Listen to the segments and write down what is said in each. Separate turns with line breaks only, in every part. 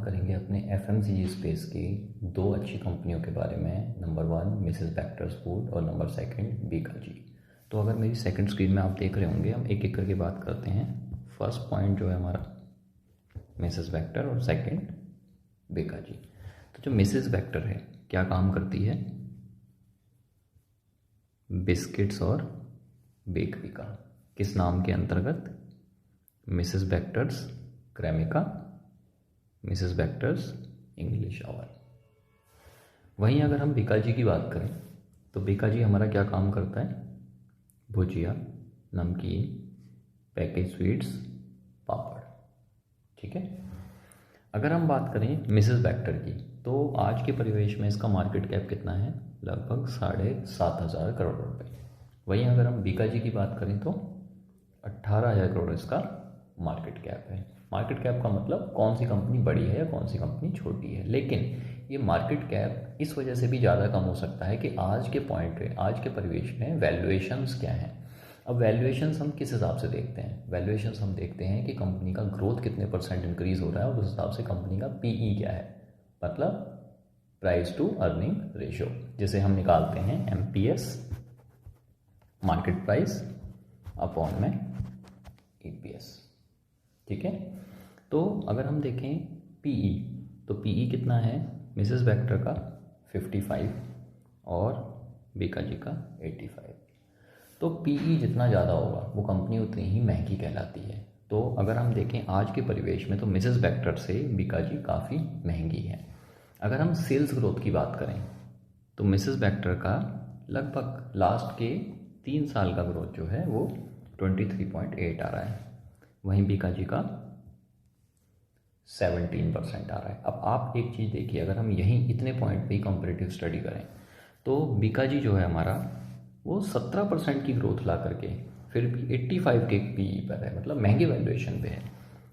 करेंगे अपने FMCG space की दो अच्छी कंपनियों के बारे में। नंबर 1 मिसेस बैक्टर्स फूड और नंबर 2 बीकाजी। तो अगर मेरी सेकंड स्क्रीन में आप देख रहे होंगे, हम एक एक करके बात करते हैं। फर्स्ट पॉइंट जो है हमारा मिसेस बैक्टर और सेकंड बीकाजी। तो जो मिसेस बैक्टर है क्या काम करती है? बिस्किट्स और बेकरी का। किस नाम के अंतर्गत? Mrs बैक्टर्स Cremica, Mrs बैक्टर्स English oven. वहीं अगर हम बीकाजी की बात करें तो बीकाजी हमारा क्या काम करता है? भुजिया, नमकीन, पैकेज स्वीट्स, पापड़। ठीक है। अगर हम बात करें मिसेस बैक्टर की तो आज के परिवेश में इसका मार्केट कैप कितना है? लगभग 7,500 करोड़ रुपए। वहीं अगर हम बीकाजी की बात करें तो 18,000 करोड़ इसका मार्केट कैप है। मार्केट कैप का मतलब कौन सी कंपनी बड़ी है या कौन सी कंपनी छोटी है। लेकिन ये मार्केट कैप इस वजह से भी ज़्यादा कम हो सकता है कि आज के पॉइंट पे, आज के परिवेश में वैल्यूएशंस क्या हैं। अब वैल्यूएशंस हम किस हिसाब से देखते हैं? वैल्यूएशंस हम देखते हैं कि कंपनी का ग्रोथ कितने % इंक्रीज हो रहा है और उस हिसाब से कंपनी का पीई क्या है, मतलब प्राइस टू अर्निंग रेशियो, जिसे हम निकालते हैं एमपीएस, मार्केट प्राइस अपॉन में ईपीएस। ठीक है। तो अगर हम देखें पीई, तो पीई कितना है? मिसेस बैक्टर का 55 और बीकाजी का 85। तो पीई जितना ज़्यादा होगा वो कंपनी उतनी ही महंगी कहलाती है। तो अगर हम देखें आज के परिवेश में तो मिसेस बैक्टर से बीकाजी काफ़ी महंगी है। अगर हम सेल्स ग्रोथ की बात करें तो मिसेस बैक्टर का लगभग लास्ट के 3 साल का ग्रोथ जो है वो 23.8 आ रहा है। वहीं बीकाजी का 17% आ रहा है। अब आप एक चीज़ देखिए, अगर हम यहीं इतने पॉइंट पे ही कंपैरेटिव स्टडी करें तो बीकाजी जो है हमारा वो 17% की ग्रोथ ला करके फिर भी 85 के पीई पर है, मतलब महंगे वैल्यूएशन पे है।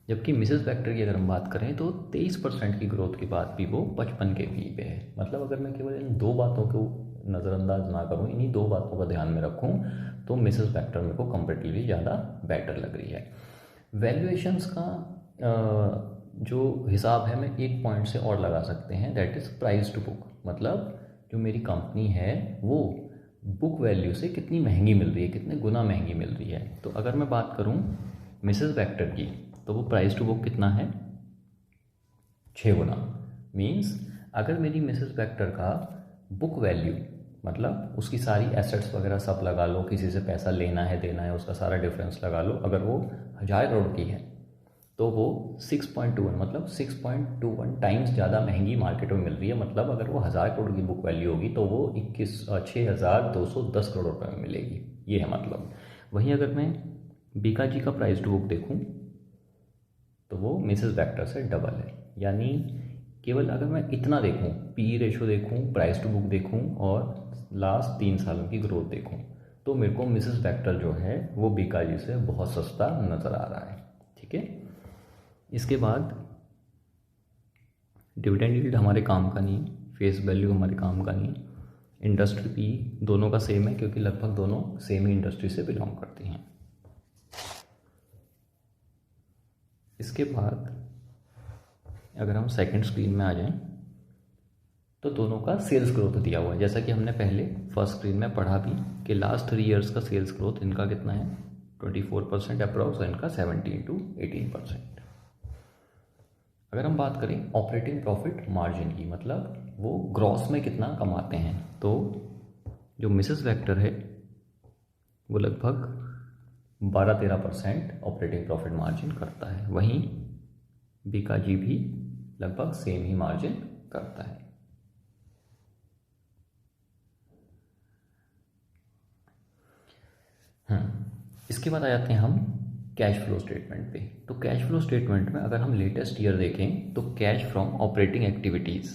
जबकि मिसेस बैक्टर की अगर हम बात करें तो 23% की ग्रोथ के बाद भी वो 55 के पीई पे है। मतलब अगर मैं केवल इन दो बातों को नज़रअंदाज ना करूँ, इन्हीं दो बातों का ध्यान में रखूँ, तो मिसेस बैक्टर मेरे को कंपैरेटिवली ज़्यादा बेटर लग रही है। वैल्यूएशंस का जो हिसाब है मैं एक पॉइंट से और लगा सकते हैं, that is price to book. मतलब जो मेरी कंपनी है वो बुक वैल्यू से कितनी महंगी मिल रही है, कितने गुना महंगी मिल रही है। तो अगर मैं बात करूं मिसेस बैक्टर की तो वो प्राइस टू बुक कितना है? 6 गुना। मीन्स अगर मेरी मिसेस बैक्टर का बुक वैल्यू, मतलब उसकी सारी एसेट्स वगैरह सब लगा लो, किसी से पैसा लेना है देना है उसका सारा डिफरेंस लगा लो, अगर वो 1000 करोड़ की है तो वो 6.21 मतलब 6.21 टाइम्स ज़्यादा महंगी मार्केट में मिल रही है। मतलब अगर वो 1000 करोड़ की बुक वैल्यू होगी तो वो 6,210 करोड़ रुपये में मिलेगी। ये है मतलब। वहीं अगर मैं बीकाजी का प्राइस टू बुक देखूं तो वो मिसेस बैक्टर से डबल है। यानी केवल अगर मैं इतना देखूं, पी रेशो देखूं, प्राइस टू बुक देखूं और लास्ट 3 सालों की ग्रोथ देखूं, तो मेरे को मिसेस बैक्टर जो है वो बीकाजी से बहुत सस्ता नज़र आ रहा है। ठीक है। इसके बाद डिविडेंड यील्ड हमारे काम का नहीं, फेस वैल्यू हमारे काम का नहीं, इंडस्ट्री पी दोनों का सेम है क्योंकि लगभग दोनों सेम ही इंडस्ट्री से बिलोंग करती हैं। इसके बाद अगर हम सेकंड स्क्रीन में आ जाएं तो दोनों का सेल्स ग्रोथ दिया हुआ है। जैसा कि हमने पहले फर्स्ट स्क्रीन में पढ़ा भी कि लास्ट 3 ईयर्स का सेल्स ग्रोथ इनका कितना है? 24% अप्रॉक्स, और इनका 17 to 18%। अगर हम बात करें ऑपरेटिंग प्रॉफिट मार्जिन की, मतलब वो ग्रॉस में कितना कमाते हैं, तो जो मिसेस बैक्टर है वो लगभग 12-13% ऑपरेटिंग प्रॉफिट मार्जिन करता है। वहीं बीकाजी भी लगभग सेम ही मार्जिन करता है। इसके बाद आ जाते हैं हम कैश फ्लो स्टेटमेंट पे। तो कैश फ्लो स्टेटमेंट में अगर हम लेटेस्ट ईयर देखें तो cash from operating activities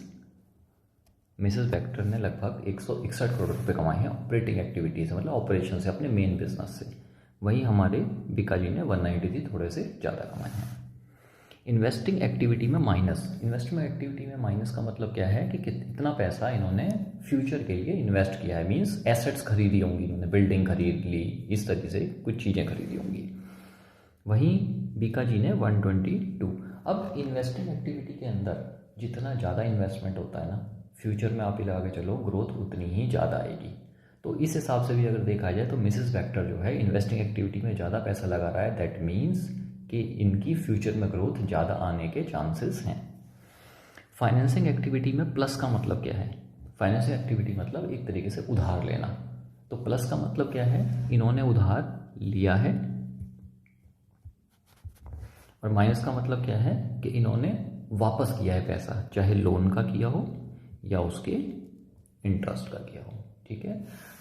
Mrs Bector ने लगभग 161 करोड़ रुपए कमाए हैं ऑपरेटिंग एक्टिविटीज़, मतलब ऑपरेशन से, अपने मेन बिजनेस से। वहीं हमारे बीकाजी ने 193 थोड़े से ज़्यादा कमाए हैं। इन्वेस्टिंग एक्टिविटी में माइनस, इन्वेस्टमेंट एक्टिविटी में माइनस का मतलब क्या है कि कितना पैसा इन्होंने फ्यूचर के लिए इन्वेस्ट किया है। मीन्स एसेट्स खरीदी होंगी इन्होंने, बिल्डिंग खरीद ली, इस तरीके से कुछ चीज़ें खरीदी होंगी। वहीं बीकाजी ने 122। अब इन्वेस्टिंग एक्टिविटी के अंदर जितना ज़्यादा इन्वेस्टमेंट होता है ना, फ्यूचर में आप ही लगा के चलो ग्रोथ उतनी ही ज़्यादा आएगी। तो इस हिसाब से भी अगर देखा जाए तो मिसेस बेक्टर जो है इन्वेस्टिंग एक्टिविटी में ज़्यादा पैसा लगा रहा है, दैट मीन्स कि इनकी फ्यूचर में ग्रोथ ज़्यादा आने के चांसेस हैं। फाइनेंसिंग एक्टिविटी में प्लस का मतलब क्या है? फाइनेंसिंग एक्टिविटी मतलब एक तरीके से उधार लेना। तो प्लस का मतलब क्या है? इन्होंने उधार लिया है, और माइनस का मतलब क्या है कि इन्होंने वापस किया है पैसा, चाहे लोन का किया हो या उसके इंटरेस्ट का किया हो। ठीक है,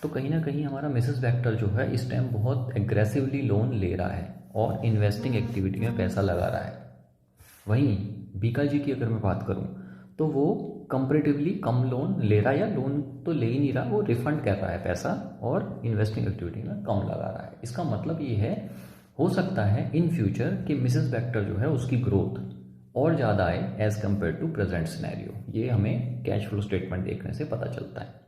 तो कहीं ना कहीं हमारा मिसेस बेक्टर जो है इस टाइम बहुत एग्रेसिवली लोन ले रहा है और इन्वेस्टिंग एक्टिविटी में पैसा लगा रहा है। वहीं बीका जी की अगर मैं बात करूं तो वो कंपैरेटिवली कम लोन ले रहा है, या लोन तो ले ही नहीं रहा, वो रिफंड कर रहा है पैसा और इन्वेस्टिंग एक्टिविटी में कम लगा रहा है। इसका मतलब ये है, हो सकता है इन फ्यूचर कि मिसेस बेक्टर जो है उसकी ग्रोथ और ज़्यादा आए as compared to present scenario. ये हमें कैश फ्लो स्टेटमेंट देखने से पता चलता है।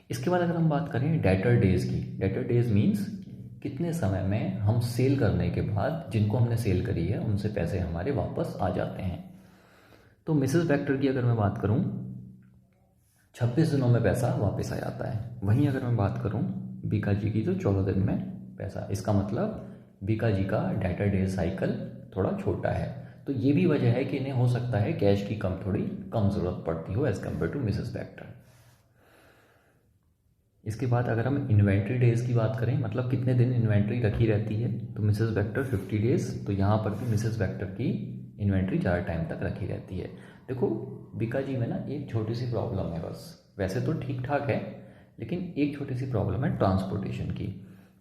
इसके बाद अगर हम बात करें डेटर डेज की, डेटर डेज मीन्स कितने समय में हम सेल करने के बाद जिनको हमने सेल करी है उनसे पैसे हमारे वापस आ जाते हैं। तो मिसेस बेक्टर की अगर मैं बात करूं 26 दिनों में पैसा वापस आ जाता है। वहीं अगर मैं बात करूं बीका जी की तो 14 दिन में पैसा। इसका मतलब बीका जी का डेटर डेज साइकिल थोड़ा छोटा है। तो ये भी वजह है कि इन्हें हो सकता है कैश की थोड़ी कम ज़रूरत पड़ती हो as compared to Mrs Bector. इसके बाद अगर हम इन्वेंट्री डेज की बात करें, मतलब कितने दिन इन्वेंट्री रखी रहती है, तो मिसेस बेक्टर 50 डेज। तो यहाँ पर भी मिसेस बेक्टर की इन्वेंट्री ज़्यादा टाइम तक रखी रहती है। देखो बीका जी में ना एक छोटी सी प्रॉब्लम है बस, वैसे तो ठीक ठाक है, लेकिन एक छोटी सी प्रॉब्लम है ट्रांसपोर्टेशन की।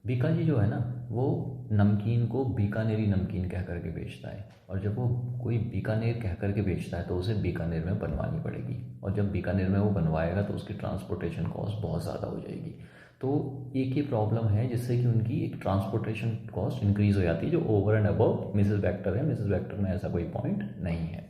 बीका जी जो है ना वो नमकीन को बीकानेरी नमकीन कह करके बेचता है, और जब वो कोई बीकानेर कह करके बेचता है तो उसे बीकानेर में बनवानी पड़ेगी, और जब बीकानेर में वो बनवाएगा तो उसकी ट्रांसपोर्टेशन कॉस्ट बहुत ज़्यादा हो जाएगी। तो एक ही प्रॉब्लम है जिससे कि उनकी एक ट्रांसपोर्टेशन कॉस्ट इंक्रीज़ हो जाती है, जो over and above Mrs Bector है। मिसेस बेक्टर में ऐसा कोई पॉइंट नहीं है।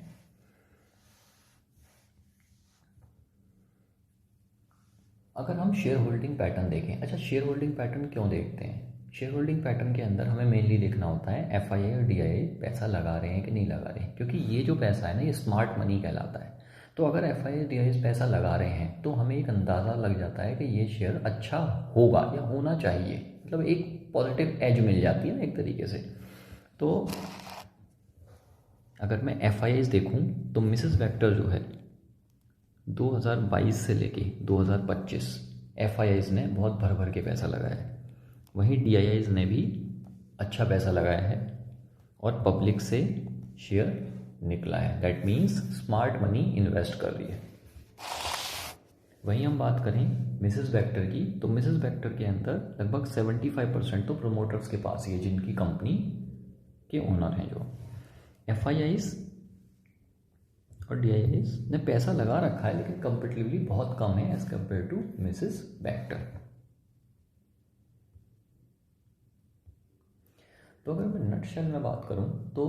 अगर हम शेयर होल्डिंग पैटर्न देखें, अच्छा शेयर होल्डिंग पैटर्न क्यों देखते हैं? शेयर होल्डिंग पैटर्न के अंदर हमें मेनली देखना होता है एफआईआई और डीआईआई पैसा लगा रहे हैं कि नहीं लगा रहे हैं, क्योंकि ये जो पैसा है ना ये स्मार्ट मनी कहलाता है। तो अगर एफआईआई डीआईआई पैसा लगा रहे हैं तो हमें एक अंदाज़ा लग जाता है कि ये शेयर अच्छा होगा या होना चाहिए, मतलब एक पॉजिटिव एज मिल जाती है ना एक तरीके से। तो अगर मैं एफआईआईज देखूँ तो मिसेस बेक्टर जो है 2022 से लेके 2025 एफआईआईज ने बहुत भर भर के पैसा लगाया है, वहीं डीआईआईज ने भी अच्छा पैसा लगाया है और पब्लिक से शेयर निकला है। That means smart money invest कर रही है। वहीं हम बात करें मिसेस बेक्टर की, तो मिसेस बेक्टर के अंदर लगभग 75% तो प्रोमोटर्स के पास ही है, जिनकी कंपनी के ओनर हैं। जो एफआईआईज और डीआईआईज ने पैसा लगा रखा है लेकिन कंपेरेटिवली बहुत कम है as compared to Mrs Bector. तो अगर मैं नटशेल में बात करूं तो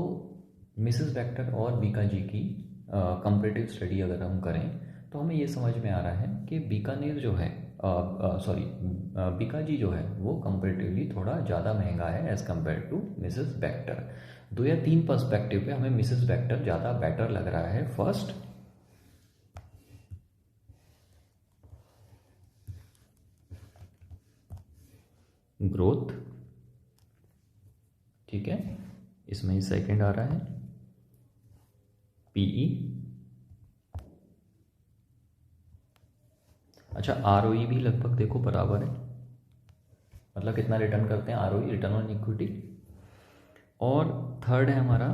मिसेस बेक्टर और बीका जी की कंपैरेटिव स्टडी अगर हम करें तो हमें ये समझ में आ रहा है कि बीकानेर जो है बीका जी जो है वो कंपैरेटिवली थोड़ा ज़्यादा महंगा है as compared to Mrs Bector. 2 या 3 पर्सपेक्टिव पे हमें मिसेस बेक्टर ज़्यादा बेटर लग रहा है। फर्स्ट, ग्रोथ, ठीक है, इसमें ही सेकंड आ रहा है पीई। अच्छा आरओई भी लगभग देखो बराबर है, मतलब कितना रिटर्न करते हैं आरओई, रिटर्न ऑन इक्विटी। और थर्ड है हमारा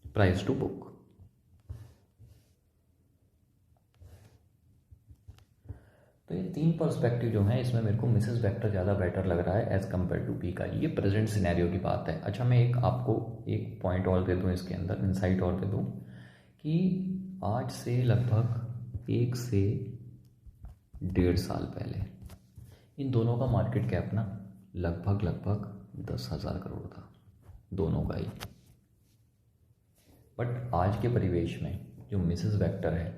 प्राइस टू बुक। तो ये 3 पर्सपेक्टिव जो हैं इसमें मेरे को मिसेस बेक्टर ज़्यादा बेटर लग रहा है एज़ कम्पेयर टू बीका। ये प्रेजेंट सिनेरियो की बात है। अच्छा मैं एक आपको एक पॉइंट और दे दूँ, इसके अंदर इंसाइट और दे दूँ कि आज से लगभग 1 से 1.5 साल पहले इन दोनों का मार्केट कैप ना लगभग 10,000 करोड़ था, दोनों का ही। बट आज के परिवेश में जो मिसेस बेक्टर है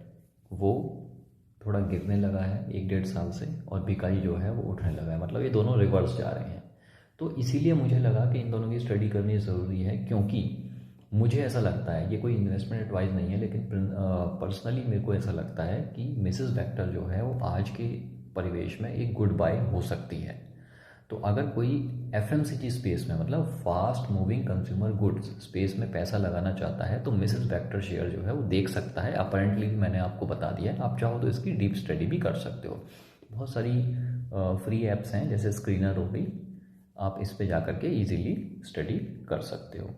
वो थोड़ा गिरने लगा है 1-1.5 साल से, और बीकाजी जो है वो उठने लगा है, मतलब ये दोनों रिवर्स जा रहे हैं। तो इसीलिए मुझे लगा कि इन दोनों की स्टडी करनी ज़रूरी है, क्योंकि मुझे ऐसा लगता है, ये कोई इन्वेस्टमेंट एडवाइस नहीं है, लेकिन पर्सनली मेरे को ऐसा लगता है कि मिसेस बेक्टर जो है वो आज के परिवेश में एक गुड बाय हो सकती है। तो अगर कोई एफएमसीजी स्पेस में, मतलब fast moving consumer goods space में पैसा लगाना चाहता है, तो मिसेस बेक्टर शेयर जो है वो देख सकता है। अपेरेंटली मैंने आपको बता दिया है, आप चाहो तो इसकी डीप स्टडी भी कर सकते हो। बहुत सारी फ्री ऐप्स हैं, जैसे स्क्रीनर हो गई, आप इस पे जा कर के ईजिली स्टडी कर सकते हो।